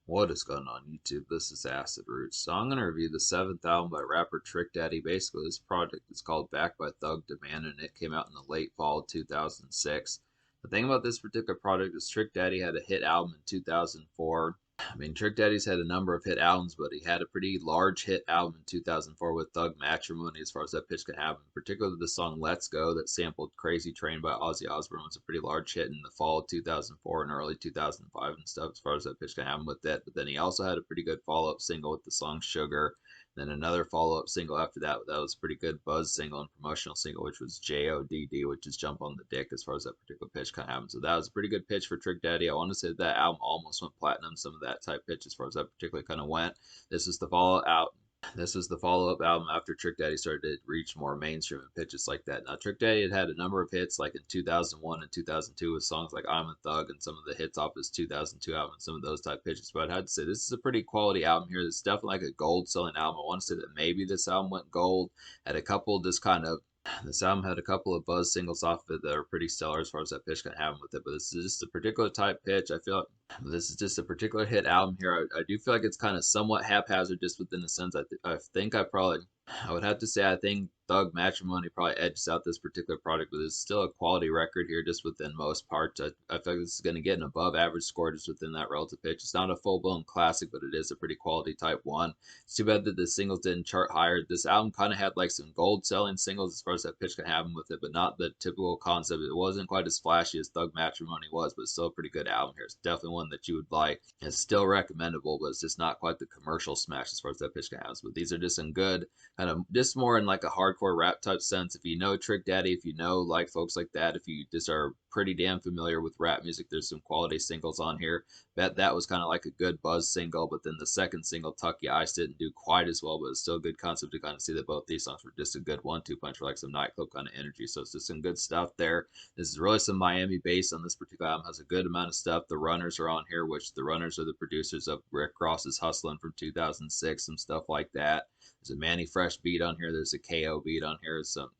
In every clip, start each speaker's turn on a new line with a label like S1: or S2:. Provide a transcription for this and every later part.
S1: What is going on YouTube? This is Acid Roots. So I'm going to review the seventh album by rapper Trick Daddy. Basically, this project is called Back by Thug Demand, and it came out in the late fall of 2006. The thing about this particular project is Trick Daddy had a hit album in 2004. I mean, Trick Daddy's had a number of hit albums, but he had a pretty large hit album in 2004 with Thug Matrimony, as far as that pitch can happen. Particularly the song Let's Go that sampled Crazy Train by Ozzy Osbourne was a pretty large hit in the fall of 2004 and early 2005 and stuff, as far as that pitch can happen with it. But then he also had a pretty good follow up single with the song Sugar. Then another follow up single after that was a pretty good buzz single and promotional single, which was JODD, which is Jump on the Dick, as far as that particular pitch kind of happened. So that was a pretty good pitch for Trick Daddy. I want to say that album almost went platinum, some of that type pitch as far as that particularly kind of went. This is the follow out. This was the follow-up album after Trick Daddy started to reach more mainstream and pitches like that. Now, Trick Daddy had a number of hits like in 2001 and 2002 with songs like I'm a Thug and some of the hits off his 2002 album and some of those type pitches. But I'd have to say this is a pretty quality album here. This is definitely like a gold-selling album. I want to say that maybe this album went gold. Had a couple just kind of this album had a couple of buzz singles off of it that are pretty stellar as far as that pitch can happen with it. But this is just a particular type pitch. I feel like this is just a particular hit album here. I do feel like it's kind of somewhat haphazard just within the sense I would have to say I think Thug Matrimony probably edges out this particular product, but it's still a quality record here just within most parts. I feel like this is going to get an above average score just within that relative pitch. It's not a full blown classic, but it is a pretty quality type one. It's too bad that the singles didn't chart higher. This album kind of had like some gold selling singles as far as that pitch can happen with it, but not the typical concept. It wasn't quite as flashy as Thug Matrimony was, but still a pretty good album here. It's definitely one that you would like. It's still recommendable, but it's just not quite the commercial smash as far as that pitch can happen. But these are just some good kind of just more in like a hardcore rap type sense. If you know Trick Daddy, if you know like folks like that, if you just are pretty damn familiar with rap music, there's some quality singles on here. Bet that was kind of like a good buzz single, but then the second single, Tuck Ya Ice, didn't do quite as well, but it's still a good concept to kind of see that both these songs were just a good 1-2 punch for like some nightclub kind of energy. So it's just some good stuff there. This is really some Miami bass on this particular album. Has a good amount of stuff. The Runners are on here, which the Runners are the producers of Rick Ross's Hustlin' from 2006, some stuff like that. There's a Manny Fresh beat on here. There's a KO beat on here. Some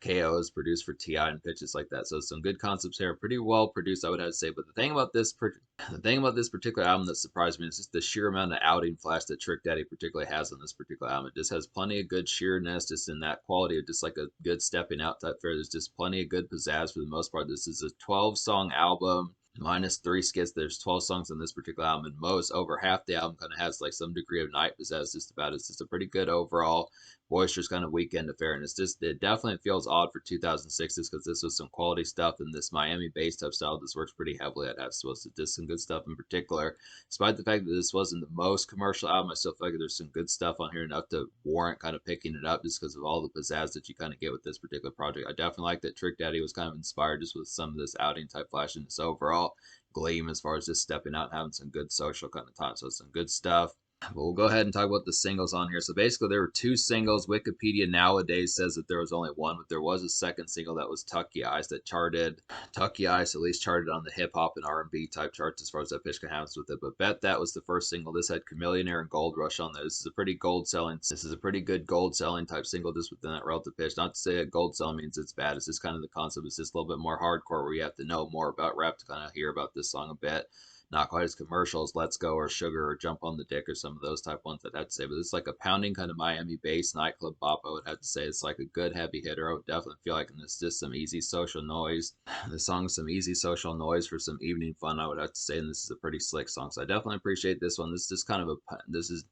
S1: KO is produced for T.I. and pitches like that. So some good concepts here. Pretty well produced, I would have to say. But the thing about this particular album that surprised me is just the sheer amount of outing flash that Trick Daddy particularly has on this particular album. It just has plenty of good sheerness, just in that quality of just like a good stepping out type fare. There's just plenty of good pizzazz for the most part. This is a 12-song album minus 3 skits. There's 12 songs on this particular album, and most over half the album kind of has like some degree of night pizzazz just about it. It's just a pretty good overall boisterous kind of weekend affair, and it definitely feels odd for 2006 because this was some quality stuff, and this Miami bass type style this works pretty heavily at as well. So just some good stuff in particular. Despite the fact that this wasn't the most commercial album, I still feel like there's some good stuff on here enough to warrant kind of picking it up just because of all the pizzazz that you kind of get with this particular project. I definitely like that Trick Daddy was kind of inspired just with some of this outing type flashiness overall gleam as far as just stepping out and having some good social kind of time. So some good stuff. But we'll go ahead and talk about the singles on here. So basically, there were 2 singles. Wikipedia nowadays says that there was only one, but there was a second single that was Tuck Ya Ice that charted. Tuck Ya Ice at least charted on the hip hop and R&B type charts as far as that pitch can happen with it. But Bet that was the first single. This had Chameleonaire and Gold Rush on there. This is a pretty gold selling. This is a pretty good gold selling type single just within that relative pitch. Not to say that gold selling means it's bad. It's just kind of the concept. It's just a little bit more hardcore where you have to know more about rap to kind of hear about this song a bit. Not quite as commercial as Let's Go or Sugar or Jump on the Dick or some of those type ones I'd have to say. But it's like a pounding kind of Miami bass nightclub bop, I would have to say. It's like a good heavy hitter. I would definitely feel like it's just some easy social noise. The song's some easy social noise for some evening fun, I would have to say. And this is a pretty slick song. So I definitely appreciate this one. This is just kind of this is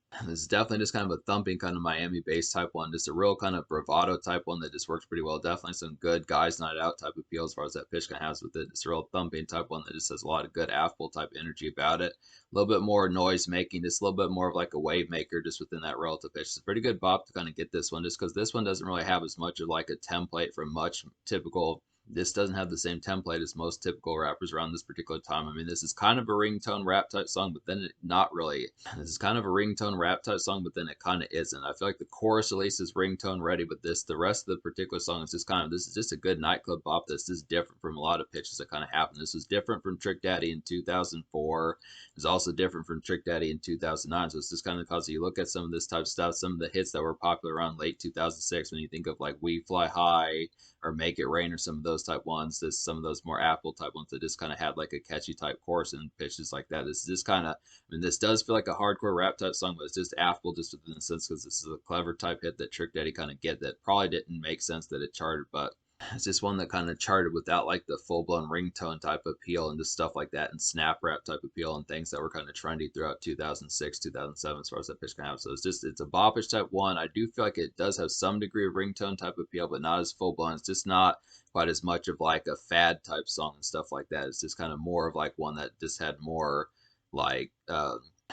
S1: definitely just kind of a thumping kind of Miami bass type one. Just a real kind of bravado type one that just works pretty well. Definitely some good guys night out type appeal as far as that pitch kind of has with it. It's a real thumping type one that just has a lot of good affable type energy about it. A little bit more noise making, just a little bit more of like a wave maker just within that relative pitch. It's a pretty good bop to kind of get this one just because this one doesn't really have as much of like a template for much typical. This doesn't have the same template as most typical rappers around this particular time. I mean, this is kind of a ringtone rap type song, but then not really. This is kind of a ringtone rap type song, but then it kind of isn't. I feel like the chorus at least is ringtone ready, but the rest of the particular song is just this is just a good nightclub bop that's just different from a lot of pitches that kind of happen. This was different from Trick Daddy in 2004. It's also different from Trick Daddy in 2009. So it's just kind of because you look at some of this type of stuff, some of the hits that were popular around late 2006 when you think of like We Fly High or Make It Rain or some of those type ones. This some of those more Apple type ones that just kind of had like a catchy type chorus and pitches like that. This is just kind of, I mean, this does feel like a hardcore rap type song, but it's just Apple just within the sense because this is a clever type hit that Trick Daddy kind of get that probably didn't make sense that it charted, but it's just one that kind of charted without like the full blown ringtone type appeal and just stuff like that and snap rap type appeal and things that were kind of trendy throughout 2006, 2007 as far as that pitch can have. So it's a boppish type one. I do feel like it does have some degree of ringtone type appeal, but not as full blown. It's just not quite as much of like a fad type song and stuff like that. It's just kind of more of like one that just had more like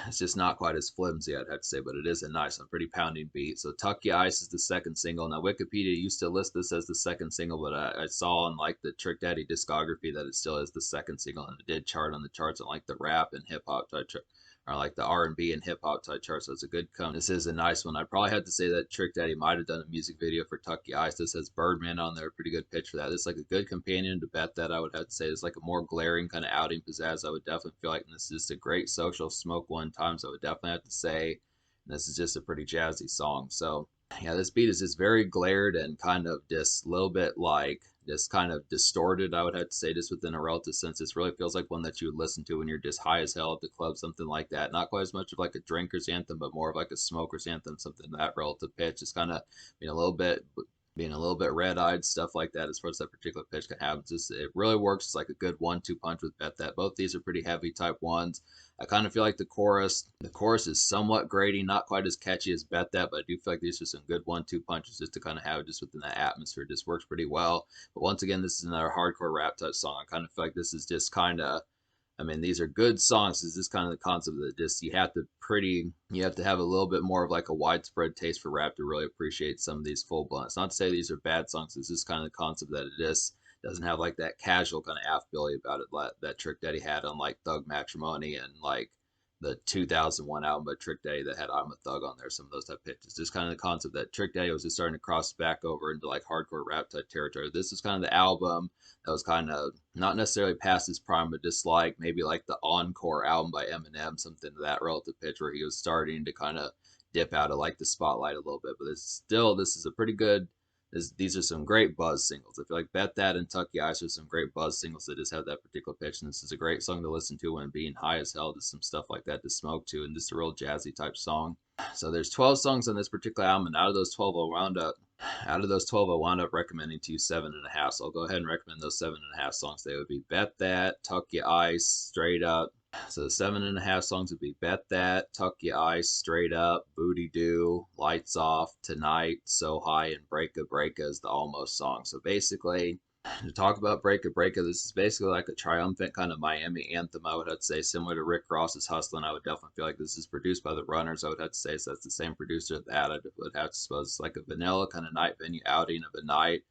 S1: it's just not quite as flimsy, I'd have to say, but it is a nice and pretty pounding beat. So Tuck Ya Ice is the second single. Now Wikipedia used to list this as the second single, but I saw on like the Trick Daddy discography that it still is the second single, and it did chart on the charts on like the rap and hip hop type or like the R&B and hip hop type chart. So it's a good come. This is a nice one. I probably have to say that Trick Daddy might have done a music video for Tuck Ya Ice. This has Birdman on there, pretty good pitch for that. It's like a good companion to Bet That, I would have to say. It's like a more glaring kind of outing pizzazz, I would definitely feel like. And this is just a great social smoke one time, so I would definitely have to say. And this is just a pretty jazzy song. So yeah, this beat is just very glared and kind of just a little bit like just kind of distorted, I would have to say, just within a relative sense. This really feels like one that you would listen to when you're just high as hell at the club, something like that. Not quite as much of like a drinker's anthem, but more of like a smoker's anthem, something that relative pitch. Just kind of being a little bit red-eyed, stuff like that as far as that particular pitch can have. It really works. It's like a good 1-2 punch with Bet That. Both these are pretty heavy type ones. I kind of feel like the chorus is somewhat grating, not quite as catchy as Bet That, but I do feel like these are some good 1-2 punches just to kind of have just within that atmosphere. It just works pretty well. But once again, this is another hardcore rap type song. I kind of feel like this is just kind of, I mean, these are good songs. It's just kind of the concept that just you have to have a little bit more of like a widespread taste for rap to really appreciate some of these full blunts. Not to say these are bad songs. It's just kind of the concept that it just doesn't have like that casual kind of affability about it that Trick Daddy had on like Thug Matrimony and like the 2001 album by Trick Daddy that had I'm a Thug on there. Some of those type pitches. Just kind of the concept that Trick Daddy was just starting to cross back over into like hardcore rap type territory. This is kind of the album that was kind of not necessarily past his prime, but just like maybe like the Encore album by Eminem, something to that relative pitch where he was starting to kind of dip out of like the spotlight a little bit. But this is a pretty good. These are some great buzz singles. I feel like Bet That and Tuck Ya Ice are some great buzz singles that just have that particular pitch. And this is a great song to listen to when being high as hell, just some stuff like that to smoke to, and just a real jazzy type song. So there's 12 songs on this particular album, and out of those 12, I wound up recommending to you 7.5. So I'll go ahead and recommend those 7.5 songs. They would be Bet That, Tuck Ya Ice, Straight Up. So the 7.5 songs would be Bet That, Tuck Ya Ice, Straight Up, Booty Doo, Lights Off, Tonight, So High, and Breaka Breaka is the almost song. So basically, to talk about Breaka Breaka, this is basically like a triumphant kind of Miami anthem, I would have to say, similar to Rick Ross's Hustlin'. I would definitely feel like this is produced by the Runners, I would have to say, so that's the same producer that I would have to suppose it's like a vanilla kind of night venue outing of a night,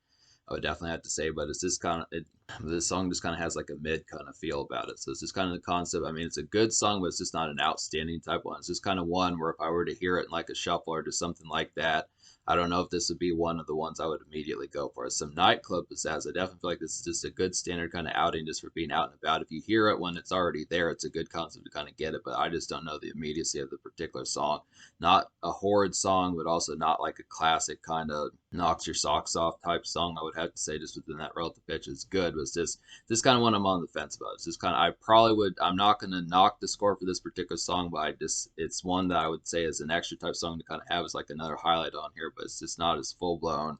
S1: I would definitely have to say, but it's just kind of this song just kind of has like a mid kind of feel about it. So it's just kind of the concept. I mean, it's a good song, but it's just not an outstanding type one. It's just kind of one where if I were to hear it in like a shuffle or just something like that, I don't know if this would be one of the ones I would immediately go for. Some nightclub pizzazz. I definitely feel like this is just a good standard kind of outing just for being out and about. If you hear it when it's already there, it's a good concept to kind of get it, but I just don't know the immediacy of the particular song. Not a horrid song, but also not like a classic kind of knocks your socks off type song, I would have to say, just within that relative pitch. It's good, but it's just kind of one I'm on the fence about. It's just kind of, I'm not going to knock the score for this particular song, but it's one that I would say is an extra type song to kind of have as like another highlight on here, but it's just not as full blown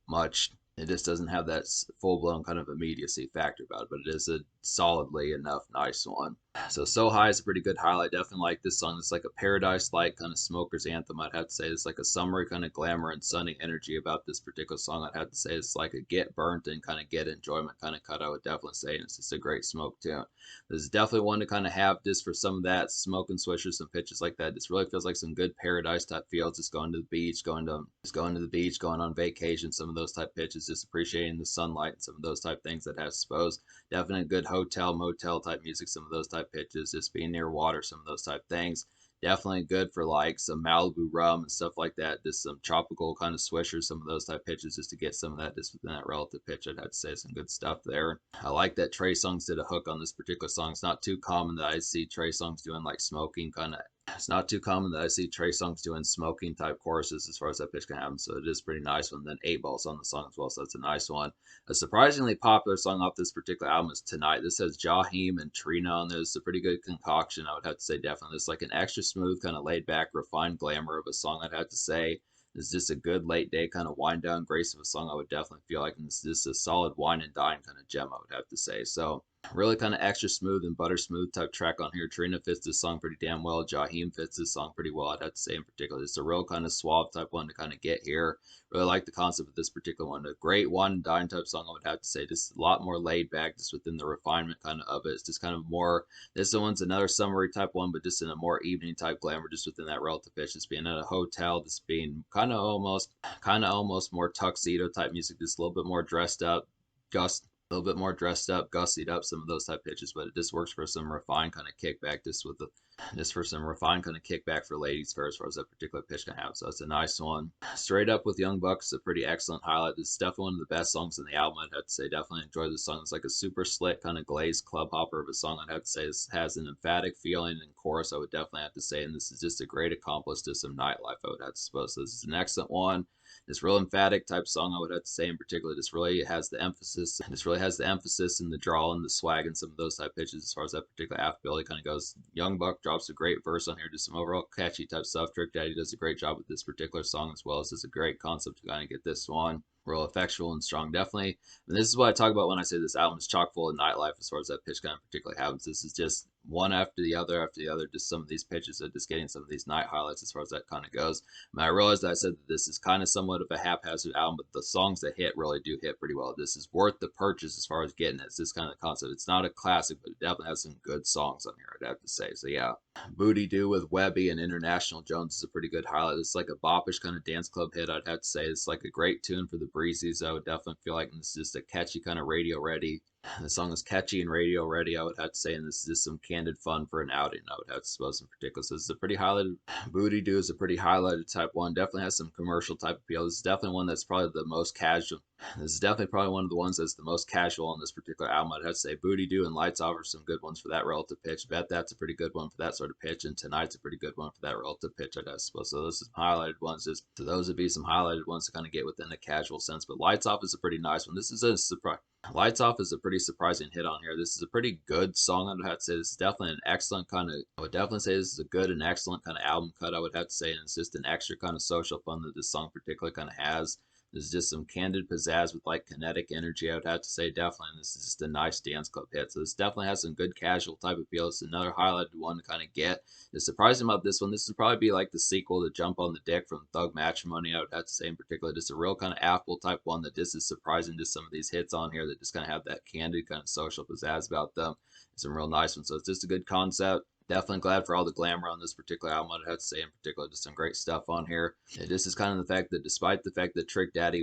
S1: much. It just doesn't have that full blown kind of immediacy factor about it, but it is a solidly enough nice one. So High is a pretty good highlight. Definitely like this song. It's like a Paradise like kind of smoker's anthem, I'd have to say. It's like a summery kind of glamour and sunny energy about this particular song. I'd have to say it's like a get burnt and kind of get enjoyment kind of cut, I would definitely say. And it's just a great smoke tune. This is definitely one to kind of have just for some of that smoke and swishers, some pitches like that. This really feels like some good Paradise type feels. Just going to the beach, going on vacation, some of those type pitches, just appreciating the sunlight and some of those type things that have, suppose, definitely good hotel, motel type music, some of those type pitches, just being near water, some of those type things. Definitely good for like some Malibu rum and stuff like that. Just some tropical kind of swishers, some of those type pitches, just to get some of that just within that relative pitch. I'd have to say some good stuff there. I like that Trey Songz did a hook on this particular song. It's not too common that I see Trey Songz doing like smoking kind of It's not too common that I see Trey Songz doing smoking type choruses as far as that pitch can happen, so it is pretty nice one. Then 8 Ball's on the song as well, so that's a nice one. A surprisingly popular song off this particular album is Tonight. This has Jaheim and Trina on there. It's a pretty good concoction, I would have to say, definitely. It's like an extra smooth, kind of laid back, refined glamour of a song, I'd have to say. It's just a good late day kind of wind down grace of a song, I would definitely feel like. And it's just a solid wine and dine kind of gem, I would have to say. So really kind of extra smooth and butter smooth type track on here. Trina fits this song pretty damn well. Jaheim fits this song pretty well, I'd have to say in particular. It's a real kind of suave type one to kind of get here. Really like the concept of this particular one. A great wine and dine type song, I would have to say. Just a lot more laid back, just within the refinement kind of it. It's just kind of more, this one's another summery type one, but just in a more evening type glamour, just within that relative pitch. Just being at a hotel, just being kind of almost more tuxedo type music, just a little bit more dressed up, gust a little bit more dressed up, gussied up, some of those type pitches, but it just works for some refined kind of kickback, just for some refined kind of kickback for ladies for as far as that particular pitch can have. So it's a nice one. Straight Up with Young Buck is a pretty excellent highlight. This is definitely one of the best songs in the album. I'd have to say definitely enjoy this song. It's like a super slick kind of glazed club hopper of a song. I'd have to say this has an emphatic feeling and chorus, I would definitely have to say, and this is just a great accomplice to some nightlife, I would have to suppose. So this is an excellent one. This real emphatic type song, I would have to say in particular, this really has the emphasis. This really has the emphasis and the drawl and the swag and some of those type pitches as far as that particular affability kind of goes. Young Buck drops a great verse on here, just some overall catchy type stuff. Trick Daddy does a great job with this particular song as well. It's just a great concept to kind of get this one real effectual and strong, definitely. And this is what I talk about when I say this album is chock full of nightlife as far as that pitch kind of particularly happens. This is just one after the other after the other, just some of these pitches are just getting some of these night highlights as far as that kind of goes. I realized that I said that this is kind of somewhat of a haphazard album, but the songs that hit really do hit pretty well. This is worth the purchase as far as getting it. It's this kind of concept. It's not a classic, but it definitely has some good songs on here, I'd have to say. So yeah, Booty Doo with Webby and International Jones is a pretty good highlight. It's like a boppish kind of dance club hit, I'd have to say. It's like a great tune for the breezies. I would definitely feel like this is just a catchy kind of radio ready. The song is catchy and radio ready, I would have to say, and this is just some candid fun for an outing, I would have to suppose in particular. So this is a pretty highlighted, Booty Doo is a pretty highlighted type one. Definitely has some commercial type appeal. This is definitely one that's probably the most casual. This is definitely probably one of the ones that's the most casual on this particular album. I'd have to say Booty Doo and Lights Off are some good ones for that relative pitch. Bet That's a pretty good one for that sort of pitch, and Tonight's a pretty good one for that relative pitch, I'd have to suppose. So those are some highlighted ones. Just so those would be some highlighted ones to kind of get within the casual sense. But Lights Off is a pretty nice one. This is a surprise. Lights Off is a pretty surprising hit on here. This is a pretty good song, I would have to say. This is definitely an excellent kind of, I would definitely say this is a good and excellent kind of album cut, I would have to say. And it's just an extra kind of social fun that this song particularly kind of has. There's just some candid pizzazz with like kinetic energy, I would have to say, definitely. And this is just a nice dance club hit. So this definitely has some good casual type of feel. It's another highlighted one to kind of get. The surprising about this one, this would probably be like the sequel to Jump on the Dick from Thug Matrimony, I would have to say in particular. Just a real kind of apple type one that just is surprising. Just some of these hits on here that just kind of have that candid kind of social pizzazz about them. Some real nice ones. So it's just a good concept. Definitely glad for all the glamour on this particular album. I'd have to say in particular, just some great stuff on here. And this is kind of the fact that despite the fact that Trick Daddy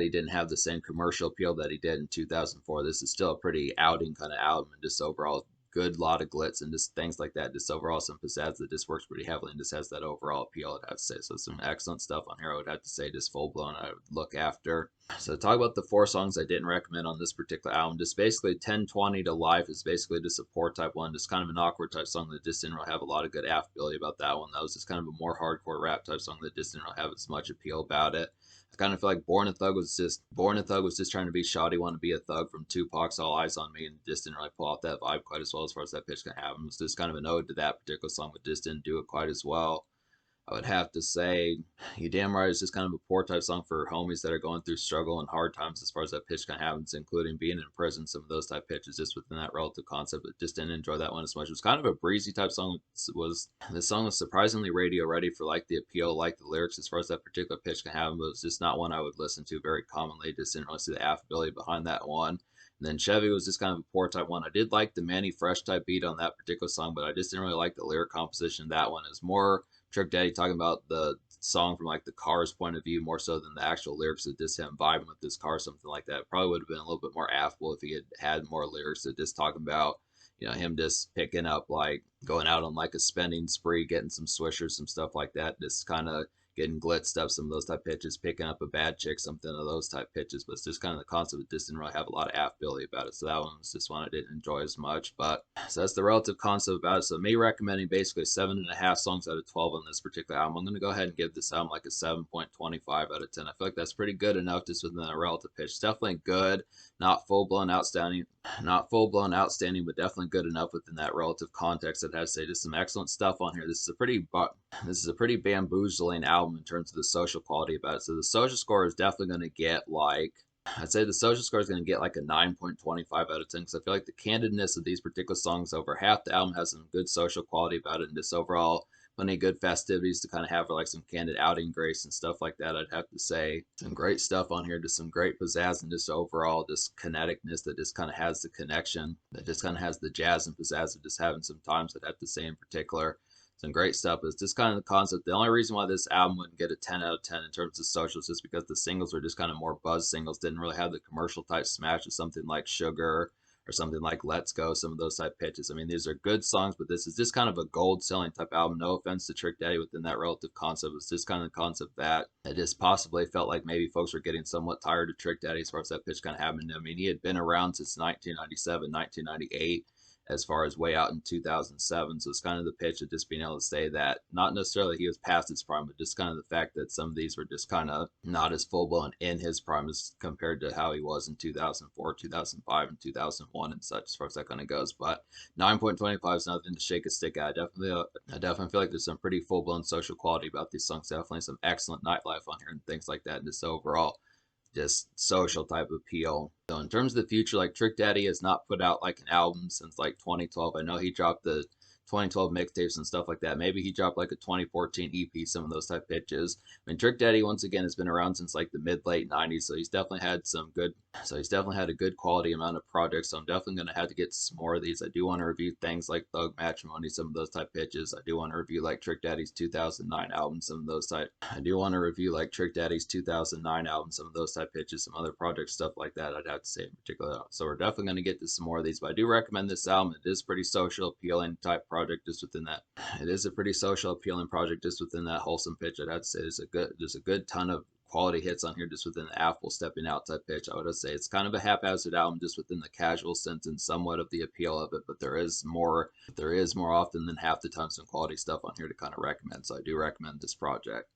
S1: didn't have the same commercial appeal that he did in 2004, this is still a pretty outing kind of album and just overall good lot of glitz and just things like that. Just overall some pizzazz that just works pretty heavily and just has that overall appeal, I'd have to say. So some excellent stuff on here, I would have to say, just full blown I would look after. So talk about the 4 songs I didn't recommend on this particular album. Just basically 1020 to Life is basically just a poor type one, just kind of an awkward type song that just didn't really have a lot of good affability about that one. That was just kind of a more hardcore rap type song that just didn't really have as much appeal about it. I kind of feel like Born a Thug was just trying to be Shawty Want to Be a Thug from Tupac's All Eyes on Me, and just didn't really pull off that vibe quite as well as far as that pitch can have. It was just kind of an ode to that particular song, but just didn't do it quite as well. I would have to say, You Damn Right is just kind of a poor type song for homies that are going through struggle and hard times as far as that pitch kind of happens, including being in prison, some of those type pitches just within that relative concept, but just didn't enjoy that one as much. It was kind of a breezy type song. This song was surprisingly radio ready for like the appeal, like the lyrics as far as that particular pitch can happen, but it's just not one I would listen to very commonly. Just didn't really see the affability behind that one. And then Chevy was just kind of a poor type one. I did like the Manny Fresh type beat on that particular song, but I just didn't really like the lyric composition of that one. It was more Trick Daddy talking about the song from like the car's point of view more so than the actual lyrics of just him vibing with this car, something like that. Probably would have been a little bit more affable if he had more lyrics to just talking about, him just picking up like going out on like a spending spree, getting some swishers, some stuff like that, just kind of getting blitzed up, some of those type pitches, picking up a bad chick, something of those type pitches. But it's just kind of the concept. It just didn't really have a lot of affability about it. So that one was just one I didn't enjoy as much. But so that's the relative concept about it. So me recommending basically 7.5 songs out of 12 on this particular album. I'm going to go ahead and give this album like a 7.25 out of 10. I feel like that's pretty good enough just within a relative pitch. It's definitely good, not full blown outstanding, but definitely good enough within that relative context. It has to say just some excellent stuff on here. This is a pretty bamboozling album in terms of the social quality about it. So the social score is definitely going to get like, I'd say the social score is going to get like a 9.25 out of 10 because I feel like the candidness of these particular songs, over half the album has some good social quality about it, and just overall plenty of good festivities to kind of have for like some candid outing grace and stuff like that. I'd have to say some great stuff on here, just some great pizzazz and just overall just kineticness that just kind of has the connection, that just kind of has the jazz and pizzazz of just having some times. I'd have to say in particular some great stuff. It's just kind of the concept. The only reason why this album wouldn't get a 10 out of 10 in terms of social is just because the singles were just kind of more buzz singles, didn't really have the commercial type smash of something like Sugar or something like Let's Go, some of those type pitches. I mean, these are good songs, but this is just kind of a gold selling type album. No offense to Trick Daddy within that relative concept. It's just kind of the concept that it just possibly felt like maybe folks were getting somewhat tired of Trick Daddy as far as that pitch kind of happened. I mean, he had been around since 1997, 1998 as far as way out in 2007. So it's kind of the pitch of just being able to say that not necessarily he was past his prime, but just kind of the fact that some of these were just kind of not as full blown in his prime as compared to how he was in 2004, 2005, and 2001 and such, as far as that kind of goes. But 9.25 is nothing to shake a stick at. I definitely feel like there's some pretty full blown social quality about these songs. Definitely some excellent nightlife on here and things like that. And just overall, just social type appeal. So in terms of the future, like Trick Daddy has not put out like an album since like 2012. I know he dropped the 2012 mixtapes and stuff like that. Maybe he dropped like a 2014 EP, some of those type pitches. I mean, Trick Daddy once again has been around since like the mid late 90s, so he's definitely had some good. So he's definitely had a good quality amount of projects. So I'm definitely going to have to get some more of these. I do want to review things like Thug Matrimony, some of those type pitches. I do want to review like Trick Daddy's 2009 album, some of those type. I do want to review like Trick Daddy's 2009 album, some of those type pitches, some other projects, stuff like that. I'd have to say in particular. So we're definitely going to get to some more of these. But I do recommend this album. It is pretty social appealing type project just within that. It is a pretty social appealing project just within that wholesome pitch. I'd have to say there's a good ton of quality hits on here just within the Apple stepping out type pitch. I would say it's kind of a haphazard album just within the casual sense and somewhat of the appeal of it, but there is more often than half the time some quality stuff on here to kind of recommend. So I do recommend this project.